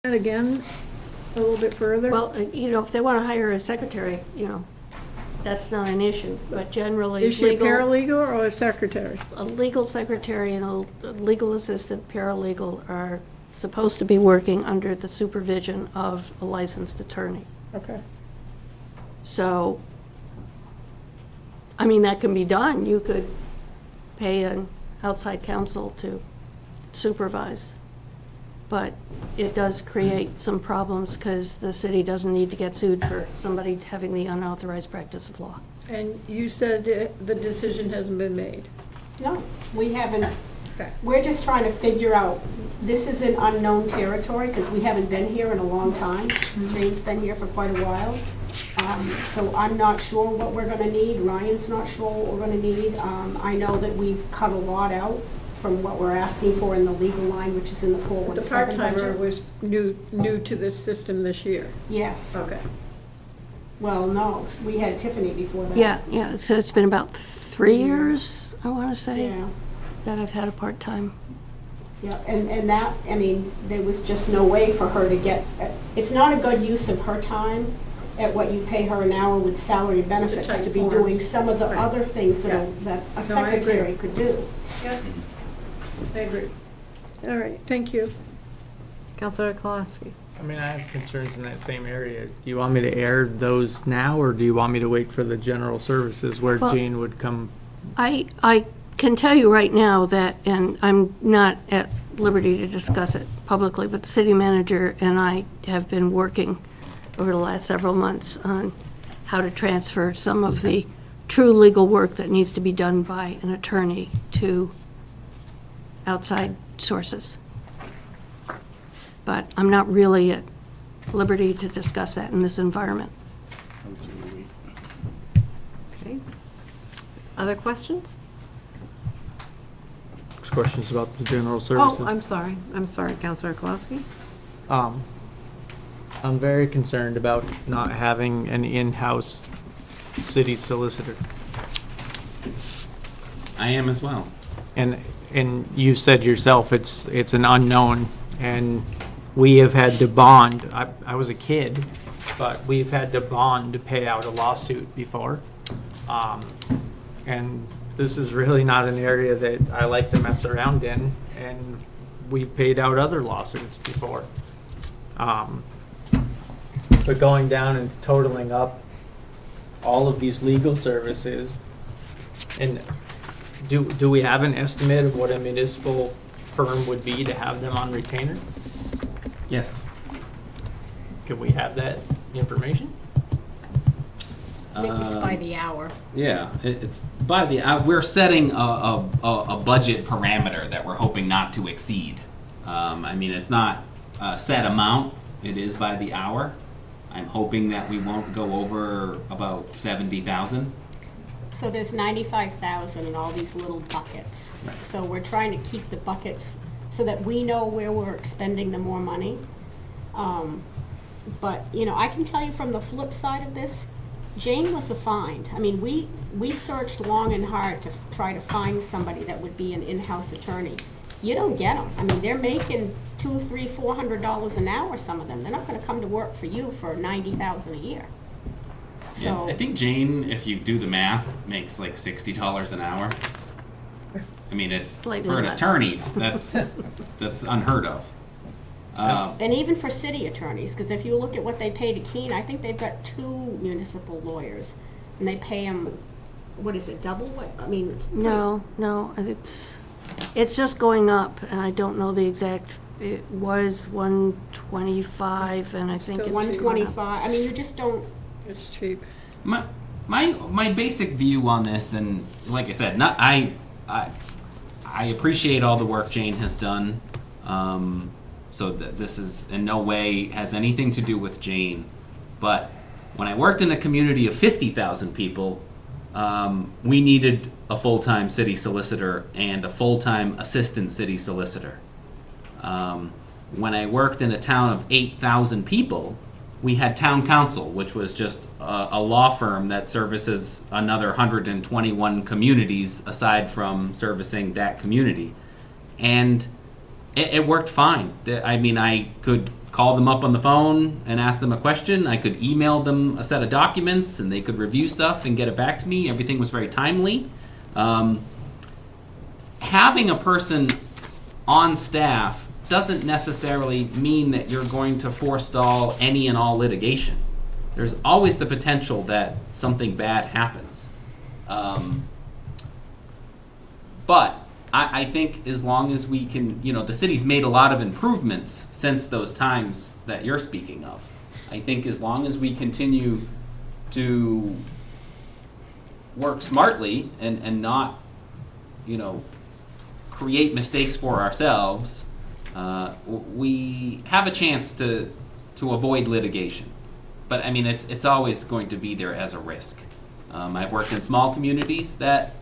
that again a little bit further? Well, if they want to hire a secretary, that's not an issue, but generally. Is she a paralegal or a secretary? A legal secretary and a legal assistant paralegal are supposed to be working under the supervision of a licensed attorney. Okay. So, I mean, that can be done. You could pay an outside counsel to supervise. But it does create some problems because the city doesn't need to get sued for somebody having the unauthorized practice of law. And you said the decision hasn't been made? No, we haven't. Okay. We're just trying to figure out, this is an unknown territory because we haven't been here in a long time. Jane's been here for quite a while. So I'm not sure what we're going to need. Ryan's not sure what we're going to need. I know that we've cut a lot out from what we're asking for in the legal line, which is in the 417 The part-timer budget. was new to this system this year? Yes. Okay. Well, no, we had Tiffany before that. Yeah, so it's been about 3 years, I want to say, Yeah. that I've had a part-time. Yeah, and that, I mean, there was just no way for her to get, it's not a good use of her time at what you pay her an hour with salary benefits type to be form. doing some of the Right. other things Yeah. that a No, I secretary agree. could do. Yep. I agree. All right, thank you. Councilor Kolaski. I mean, I have concerns in that same area. Do you want me to air those now, or do you want me to wait for the general services where Well- Jane would come? I can tell you right now that, and I'm not at liberty to discuss it publicly, but the city manager and I have been working over the last several months on how to transfer some of the true legal work that needs to be done by an attorney to outside sources. But I'm not really at liberty to discuss that in this environment. Okay. Other questions? Questions about the general services? Oh, I'm sorry, Councilor Kolaski. I'm very concerned about not having an in-house city solicitor. I am as well. And you said yourself, it's an unknown, and we have had to bond. I was a kid, but we've had to bond to pay out a lawsuit before. And this is really not an area that I like to mess around in, and we've paid out other lawsuits before. But going down and totaling up all of these legal services, and do we have an estimate of what a municipal firm would be to have them on retainer? Yes. Could we have that information? I think it's by the hour. Yeah, it's by the, we're setting a budget parameter that we're hoping not to exceed. I mean, it's not a set amount, it is by the hour. I'm hoping that we won't go over about 70,000. So there's 95,000 in all these little buckets. Right. So we're trying to keep the buckets so that we know where we're expending the more money. But, I can tell you from the flip side of this, Jane was a find. I mean, we searched long and hard to try to find somebody that would be an in-house attorney. You don't get them. I mean, they're making $200, $300, $400 an hour, some of them. They're not gonna come to work for you for $90,000 a year. Yeah, So, I think Jane, if you do the math, makes like $60 an hour. I mean, it's, Slightly for an less. attorney, that's unheard of. and even for city attorneys, because if you look at what they pay to Keene, I think they've got 2 municipal lawyers, and they pay them, what is it, double what? I mean, it's pretty. No, it's just going up, and I don't know the exact, it was 125, and I think it's Still going up. 125, I mean, you just don't, It's cheap. My basic view on this, and like I said, I appreciate all the work Jane has done. So that this is in no way has anything to do with Jane. But when I worked in a community of 50,000 people, we needed a full-time city solicitor and a full-time assistant city solicitor. When I worked in a town of 8,000 people, we had town counsel, which was just a law firm that services another 121 communities aside from servicing that community. And it worked fine. I mean, I could call them up on the phone and ask them a question. I could email them a set of documents and they could review stuff and get it back to me. Everything was very timely. Having a person on staff doesn't necessarily mean that you're going to forestall any and all litigation. There's always the potential that something bad happens. But I think as long as we can, the city's made a lot of improvements since those times that you're speaking of. I think as long as we continue to work smartly and not, create mistakes for ourselves, we have a chance to avoid litigation. But I mean, it's always going to be there as a risk. I've worked in small communities that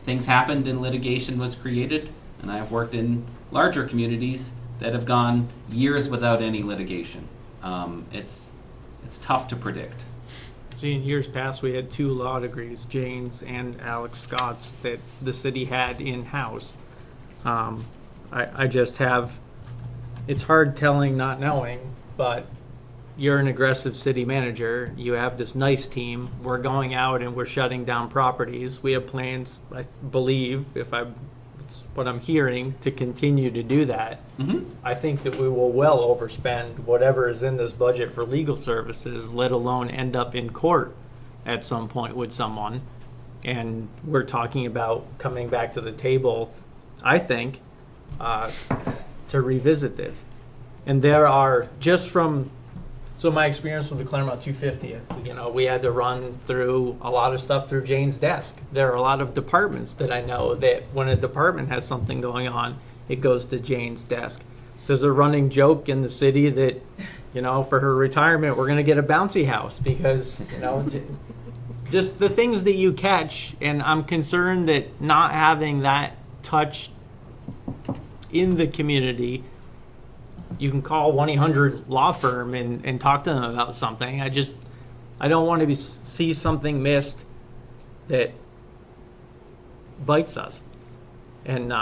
things happened and litigation was created, and I've worked in larger communities that have gone years without any litigation. It's tough to predict. See, in years past, we had 2 law degrees, Jane's and Alex Scott's, that the city had in-house. I just have, it's hard telling, not knowing, but you're an aggressive city manager. You have this nice team. We're going out and we're shutting down properties. We have plans, I believe, it's what I'm hearing, to continue to do that. Mm-hmm. I think that we will well overspend whatever is in this budget for legal services, let alone end up in court at some point with someone. And we're talking about coming back to the table, I think, to revisit this. And there are, so my experience with the Claremont 250th, we had to run through a lot of stuff through Jane's desk. There are a lot of departments that I know that when a department has something going on, it goes to Jane's desk. There's a running joke in the city that, for her retirement, we're going to get a bouncy house because, just the things that you catch. And I'm concerned that not having that touch in the community, you can call 1-800 firm and talk to them about something. I don't want to see something missed that bites us. And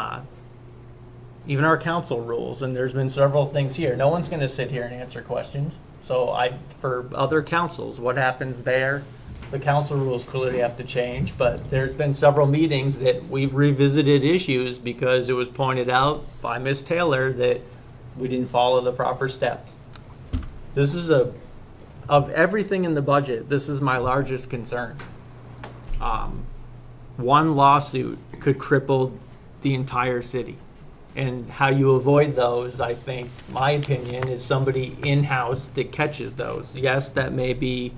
even our council rules, and there's been several things here. No one's going to sit here and answer questions. So for other councils, what happens there? The council rules clearly have to change, but there's been several meetings that we've revisited issues because it was pointed out by Ms. Taylor that we didn't follow the proper steps. This is of everything in the budget, this is my largest concern. One lawsuit could cripple the entire city. And how you avoid those, I think, my opinion, is somebody in-house that catches those. Yes, that may be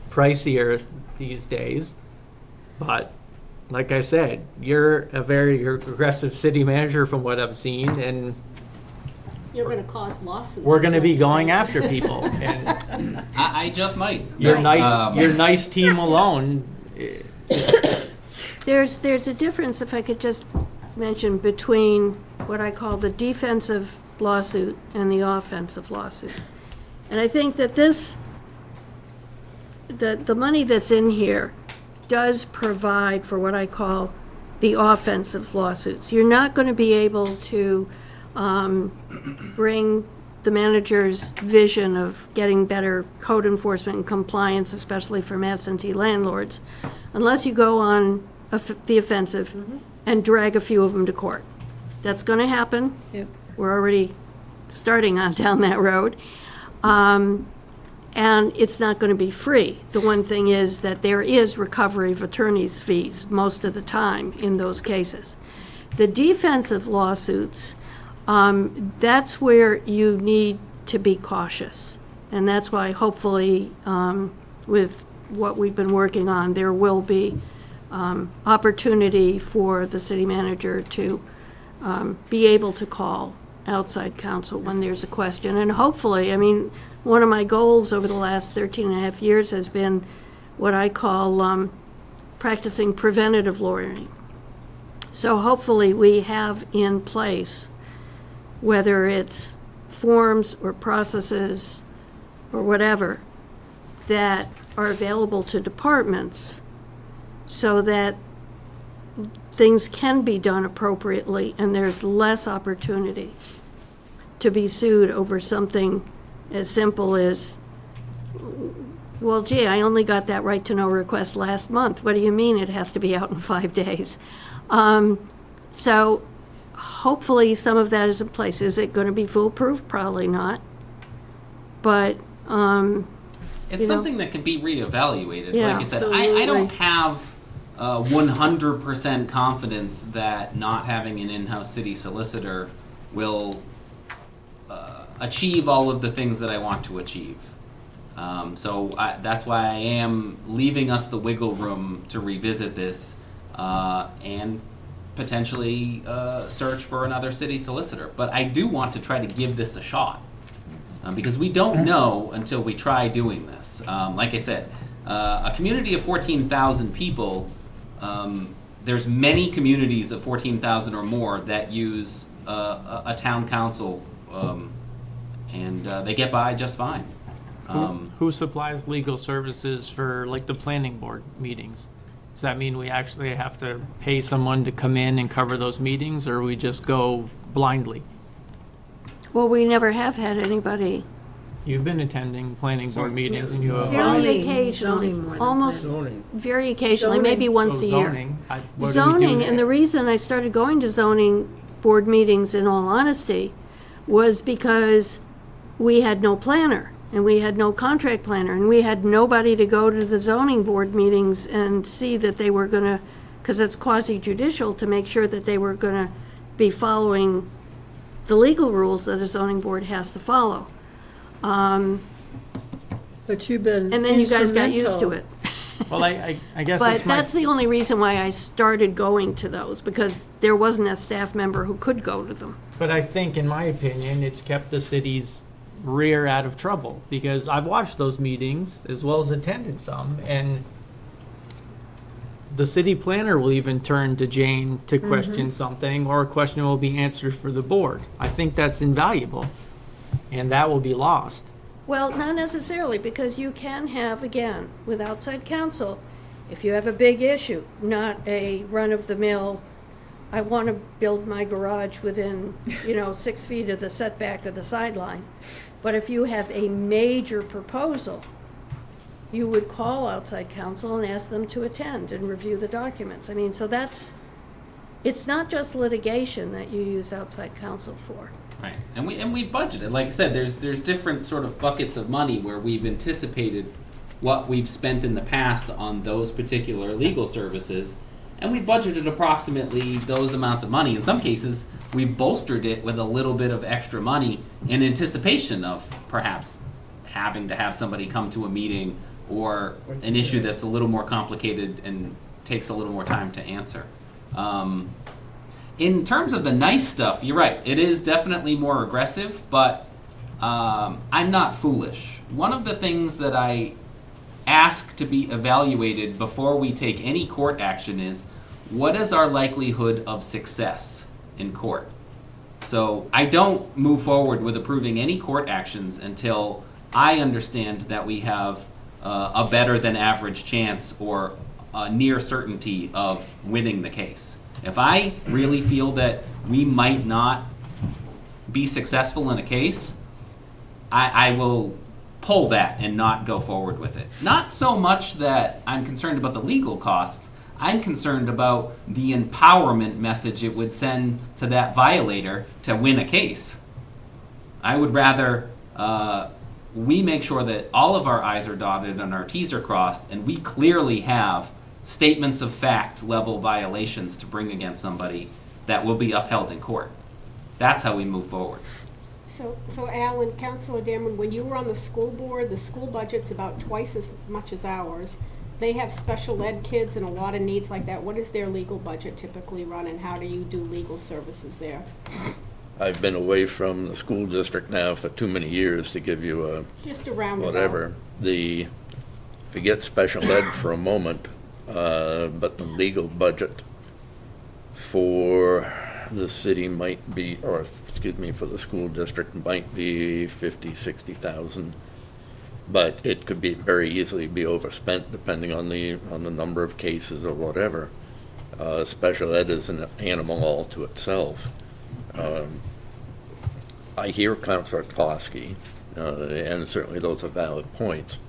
pricier these days, but like I said, you're a very aggressive city manager from what I've seen, and You're going to cause lawsuits. we're going to be going after people. And I just might. your Right. nice team alone. There's a difference, if I could just mention, between what I call the defensive lawsuit and the offensive lawsuit. And I think that the money that's in here does provide for what I call the offensive lawsuits. You're not going to be able to bring the manager's vision of getting better code enforcement and compliance, especially from absentee landlords, unless you go on the offensive and drag a few of them to court. That's going to happen. Yep. We're already starting on down that road. And it's not going to be free. The one thing is that there is recovery of attorney's fees most of the time in those cases. The defensive lawsuits, that's where you need to be cautious. And that's why hopefully with what we've been working on, there will be opportunity for the city manager to be able to call outside counsel when there's a question. And hopefully, one of my goals over the last 13 and a half years has been what I call practicing preventative lawyering. So hopefully we have in place, whether it's forms or processes or whatever, that are available to departments so that things can be done appropriately and there's less opportunity to be sued over something as simple as, well, gee, I only got that right to know request last month. What do you mean it has to be out in 5 days? So hopefully some of that is in place. Is it going to be foolproof? Probably not. But, It's you know. something that can be reevaluated. Yeah, Like I said, I don't have 100% confidence that not having an in-house city solicitor will achieve all of the things that I want to achieve. So that's why I am leaving us the wiggle room to revisit this and potentially search for another city solicitor. But I do want to try to give this a shot because we don't know until we try doing this. Like I said, a community of 14,000 people, there's many communities of 14,000 or more that use a town council and they get by just fine. Who supplies legal services for like the planning board meetings? Does that mean we actually have to pay someone to come in and cover those meetings, or we just go blindly? well, we never have had anybody. You've been attending planning board meetings and you have. Very Zoning- occasionally, zoning more than almost, Zoning. very occasionally, maybe Zoning. once So a year. zoning, what do we do Zoning, and the there? reason I started going to zoning board meetings, in all honesty, was because we had no planner, and we had no contract planner, and we had nobody to go to the zoning board meetings and see that they were gonna, because it's quasi-judicial, to make sure that they were gonna be following the legal rules that a zoning board has to follow. But you've been And then you guys got used to instrumental. it. Well, I guess But that's my. that's the only reason why I started going to those, because there wasn't a staff member who could go to them. But I think, in my opinion, it's kept the city's rear out of trouble, because I've watched those meetings as well as attended some, and the city planner will even turn to Jane to question something, or a question will be answered for the board. I think that's invaluable, and that will be lost. Well, not necessarily, because you can have, again, with outside counsel, if you have a big issue, not a run-of-the-mill, I want to build my garage within, 6 feet of the setback of the sideline. But if you have a major proposal, you would call outside counsel and ask them to attend and review the documents. I mean, so it's not just litigation that you use outside counsel for. Right, and we budgeted. Like I said, there's different sort of buckets of money where we've anticipated what we've spent in the past on those particular legal services, and we budgeted approximately those amounts of money. In some cases, we've bolstered it with a little bit of extra money in anticipation of perhaps having to have somebody come to a meeting or an issue that's a little more complicated and takes a little more time to answer. In terms of the nice stuff, you're right. It is definitely more aggressive, but I'm not foolish. One of the things that I ask to be evaluated before we take any court action is, what is our likelihood of success in court? So I don't move forward with approving any court actions until I understand that we have a better than average chance or a near certainty of winning the case. If I really feel that we might not be successful in a case, I will pull that and not go forward with it. Not so much that I'm concerned about the legal costs, I'm concerned about the empowerment message it would send to that violator to win a case. I would rather we make sure that all of our I's are dotted and our T's are crossed, and we clearly have statements of fact level violations to bring against somebody that will be upheld in court. That's how we move forward. So Alan, Councilor Damon, when you were on the school board, the school budget's about twice as much as ours. They have special ed kids and a lot of needs like that. What does their legal budget typically run, and how do you do legal services there? I've been away from the school district now for too many years to give you a Just a roundabout. whatever. Forget special ed for a moment, but the legal budget for the city might be, or excuse me, for the school district might be 50, 60,000. But it could be very easily be overspent depending on the number of cases or whatever. Special ed is an animal all to itself. I hear Councilor Klosky, and certainly those are valid points.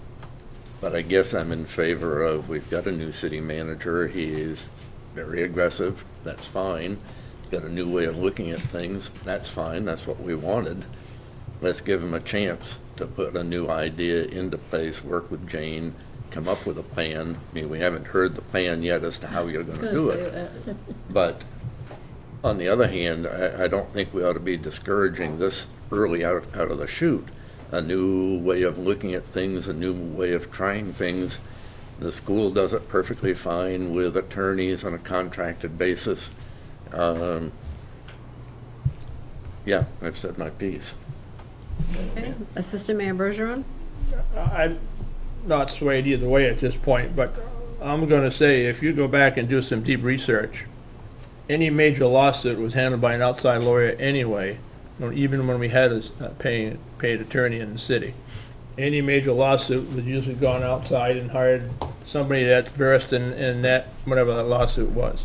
But I guess I'm in favor of, we've got a new city manager, he is very aggressive, that's fine. Got a new way of looking at things, that's fine, that's what we wanted. Let's give him a chance to put a new idea into place, work with Jane, come up with a plan. I mean, we haven't heard the plan yet as to how you're gonna do it. But on the other hand, I don't think we ought to be discouraging this early out of the chute. A new way of looking at things, a new way of trying things. The school does it perfectly fine with attorneys on a contracted basis. Yeah, I've said my piece. Okay. Assistant Mayor Bergeron? I'm not swayed either way at this point, but I'm gonna say, if you go back and do some deep research, any major lawsuit was handled by an outside lawyer anyway, even when we had a paid attorney in the city. Any major lawsuit was usually gone outside and hired somebody that's versed in that, whatever that lawsuit was.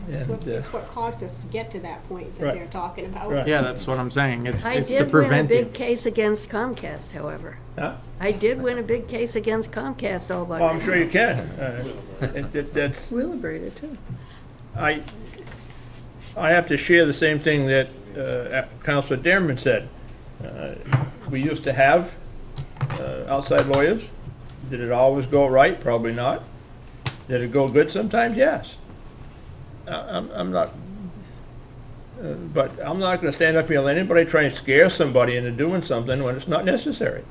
It's what caused us to get to that point that Right. they're talking about. Right. Yeah, that's what I'm saying. It's I the did win a big preventive. case against Comcast, however. Huh? I did win a big case against Comcast all by Well, I'm sure you myself. can. That's, Wheelabrator too. I have to share the same thing that Councilor Dearman said. We used to have outside lawyers. Did it always go right? Probably not. Did it go good sometimes? Yes. I'm not, but I'm not going to stand up here and let anybody try and scare somebody into doing something when it's not necessary.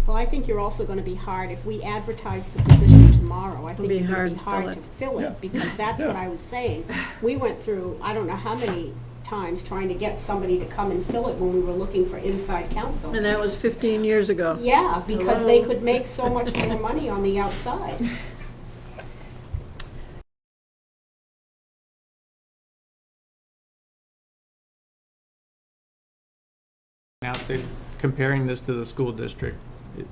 Well, I think you're also gonna be hard, if we advertise the position tomorrow, I think be it's gonna hard be to hard fill to it. fill Yeah. it, because that's what Yeah. I was saying. We went through, I don't know how many times trying to get somebody to come and fill it when we were looking for inside counsel. And that was 15 years ago. Yeah, because they could make so much more money on the outside. Now, comparing this to the school district,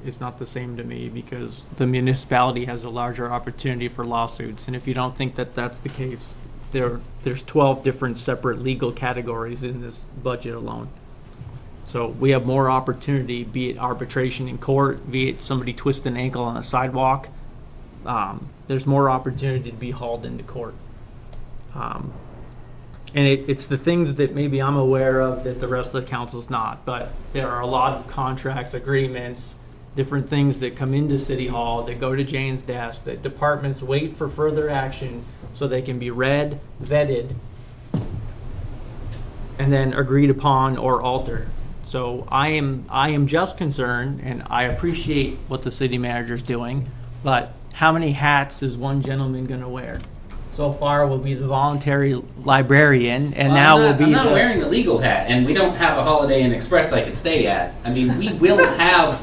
it's not the same to me because the municipality has a larger opportunity for lawsuits. And if you don't think that that's the case, there's 12 different separate legal categories in this budget alone. So we have more opportunity, be it arbitration in court, be it somebody twist an ankle on a sidewalk. There's more opportunity to be hauled into court. And it's the things that maybe I'm aware of that the rest of the council's not, but there are a lot of contracts, agreements, different things that come into City Hall, that go to Jane's desk, that departments wait for further action so they can be read, vetted, and then agreed upon or altered. So I am just concerned, and I appreciate what the city manager's doing, but how many hats is one gentleman gonna wear? So far will be the voluntary librarian, and now will be I'm not the- wearing the legal hat, and we don't have a Holiday Inn Express I can stay at. I mean, we will have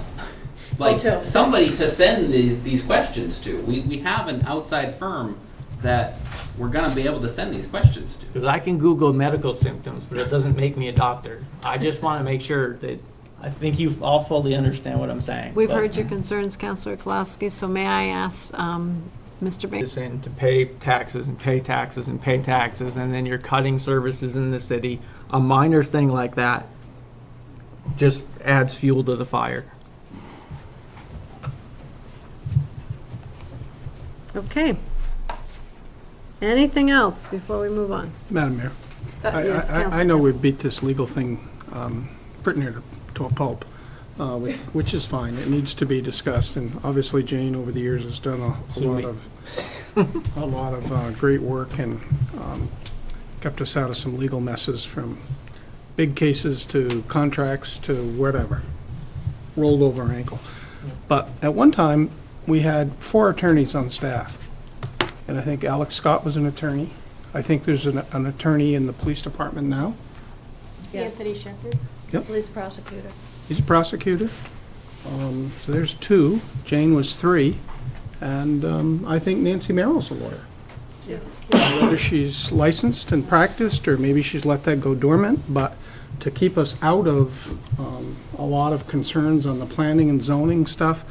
like Hotel. somebody to send these questions to. We have an outside firm that we're gonna be able to send these questions to. Because I can Google medical symptoms, but it doesn't make me a doctor. I just want to make sure that, I think you all fully understand what I'm saying. We've but- heard your concerns, Councilor Kolowski, so may I ask Mr. Bain? Is in to pay taxes and pay taxes and pay taxes, and then you're cutting services in the city. A minor thing like that just adds fuel to the fire. Okay. Anything else before we move on? Madam Mayor, Yes, I Councilor know Taylor. we've beat this legal thing pretty near to a pulp, which is fine. It needs to be discussed, and obviously Jane over the years has done a lot of great work and kept us out of some legal messes, from big cases to contracts to whatever, rolled over our ankle. But at one time, we had 4 attorneys on staff. And I think Alex Scott was an attorney. I think there's an attorney in the police department now. Yes. Anthony Shepherd? Police prosecutor. He's a prosecutor. So there's 2. Jane was 3. And I think Nancy Merrill's a lawyer. Yes. Whether she's licensed and practiced, or maybe she's let that go dormant, but to keep us out of a lot of concerns on the planning and zoning stuff,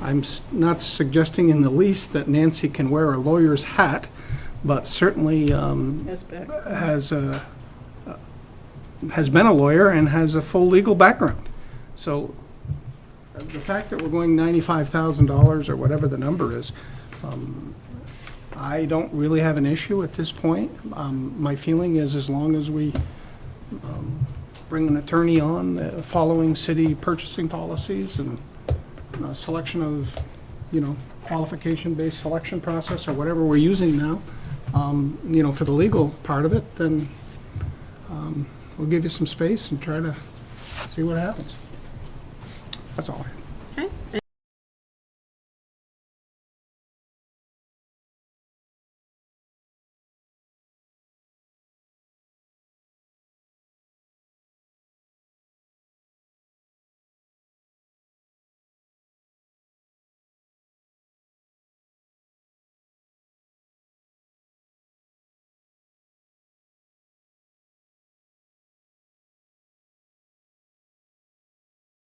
I'm not suggesting in the least that Nancy can wear a lawyer's hat, but certainly Yes, back. has been a lawyer and has a full legal background. So the fact that we're going $95,000 or whatever the number is, I don't really have an issue at this point. My feeling is as long as we bring an attorney on following city purchasing policies and selection of, qualification-based selection process or whatever we're using now, for the legal part of it, then we'll give you some space and try to see what happens. That's all.